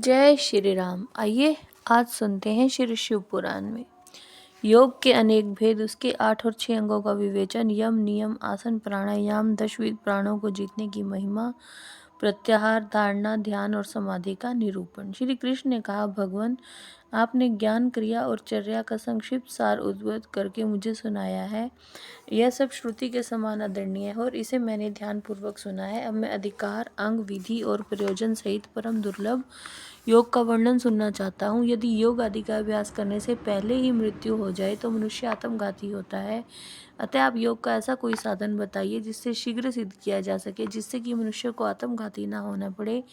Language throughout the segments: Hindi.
जय श्री राम। आइए आज सुनते हैं श्री शिव पुराण में योग के अनेक भेद, उसके 8 और 6 अंगों का विवेचन, यम नियम, आसन, प्राणायाम, 10 प्राणों को जीतने की महिमा, प्रत्याहार, धारणा, ध्यान और समाधि का निरूपण। श्री कृष्ण ने कहा, भगवान, आपने ज्ञान, क्रिया और चर्या का संक्षिप्त सार उद्बोध करके मुझे सुनाया है। यह सब श्रुति के समान आदरणीय है और इसे मैंने ध्यानपूर्वक सुना है। अब मैं अधिकार, अंग, विधि और प्रयोजन सहित परम दुर्लभ योग का वर्णन सुनना चाहता हूँ। यदि योग आदि का अभ्यास करने से पहले ही मृत्यु हो जाए तो मनुष्य आत्मघाती होता है। अतः आप योग का ऐसा कोई साधन बताइए जिससे शीघ्र सिद्ध किया जा सके, जिससे कि मनुष्य को आत्मघाती ना होना पड़े।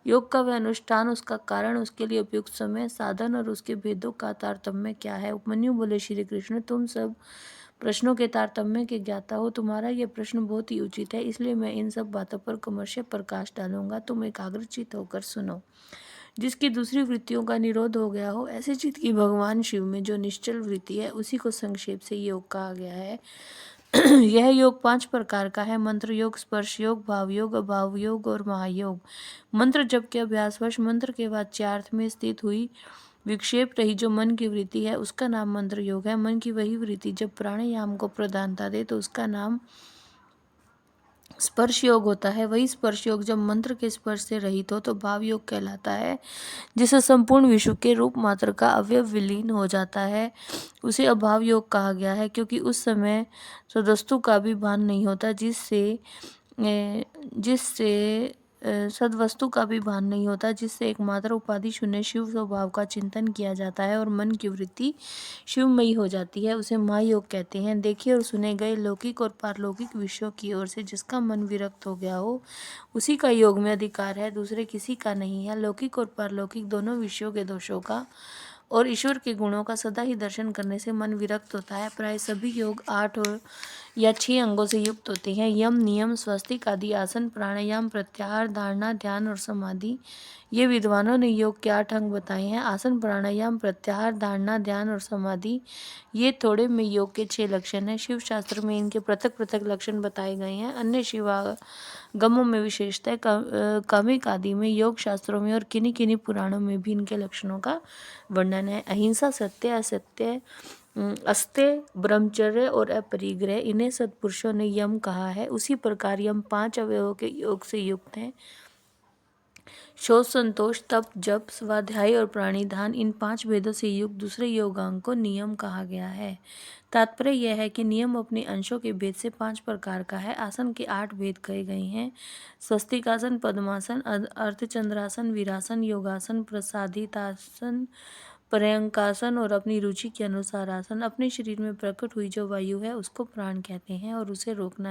योग का वह अनुष्ठान, उसका कारण, उसके लिए उपयुक्त समय, साधन और उसके भेदों का तारतम्य क्या है। उपमन्यु बोले, श्री कृष्ण, तुम सब प्रश्नों के तारतम्य के ज्ञाता हो। तुम्हारा यह प्रश्न बहुत ही उचित है, इसलिए मैं इन सब बातों पर क्रमशः प्रकाश डालूंगा। तुम एकाग्रचित्त होकर सुनो। जिसकी दूसरी वृत्तियों का निरोध हो गया हो, ऐसे चित्त की भगवान शिव में जो निश्चल वृत्ति है, उसी को संक्षेप से योग कहा गया है। यह योग 5 प्रकार का है: मंत्र योग, स्पर्श योग, भाव योग, अभाव योग और महायोग। मंत्र जप के अभ्यासवश मंत्र के वाच्यार्थ में स्थित हुई विक्षेप रही जो मन की वृत्ति है, उसका नाम मंत्र योग है। मन की वही वृत्ति जब प्राणायाम को प्रधानता दे तो उसका नाम स्पर्श योग होता है। वही स्पर्श योग जब मंत्र के स्पर्श से रहित हो तो भाव योग कहलाता है। जिसे संपूर्ण विश्व के रूप मात्र का अवयव विलीन हो जाता है, उसे अभाव योग कहा गया है, क्योंकि उस समय सदवस्तु का भी भान नहीं होता, जिससे सदवस्तु का भी भान नहीं होता, जिससे एकमात्र उपाधि शून्य शिव स्वभाव का चिंतन किया जाता है और मन की वृत्ति शिवमयी हो जाती है। उसे महायोग कहते हैं। देखे और सुने गए लौकिक और पारलौकिक विषयों की ओर से जिसका मन विरक्त हो गया हो, उसी का योग में अधिकार है, दूसरे किसी का नहीं है। लौकिक और पारलौकिक दोनों विषयों के दोषों का और ईश्वर के गुणों का सदा ही दर्शन करने से मन विरक्त होता है। प्राय सभी योग 8 या 6 अंगों से युक्त होते हैं: यम, नियम, स्वस्तिक आदि, आसन, प्राणायाम, प्रत्याहार, धारणा, ध्यान और समाधि। ये विद्वानों ने योग के 8 अंग बताए हैं: आसन, प्राणायाम, प्रत्याहार, धारणा, ध्यान और समाधि। ये थोड़े में योग के 6 लक्षण हैं। शिव शास्त्र में इनके पृथक पृथक लक्षण बताए गए हैं। अन्य शिवागमों में, विशेषतः कामिक आदि में, योग शास्त्रों में और किन्हीं किन्हीं पुराणों में भी इनके लक्षणों का वर्णन है। अहिंसा, सत्य, असत्य, अस्त्य, ब्रह्मचर्य और अपरिग्रह, इन्हें सत्पुरुषों ने यम कहा है। उसी प्रकार यम 5 अवयवों के योग से युक्त हैं। शोच, संतोष, तप, जप, स्वाध्याय और प्राणिधान, इन 5 भेदों से युक्त दूसरे योगांग को नियम कहा गया है। तात्पर्य यह है कि नियम अपने अंशों के भेद से 5 प्रकार का है। आसन के 8 भेद कहे गए हैं: स्वस्तिकासन, पद्मासन, अर्धचंद्रासन, वीरासन, योगासन, प्रसादितासन, पर्यंकासन और अपनी रुचि के अनुसार आसन। अपने शरीर में प्रकट हुई जो वायु है उसको प्राण कहते हैं और उसे रोकना ही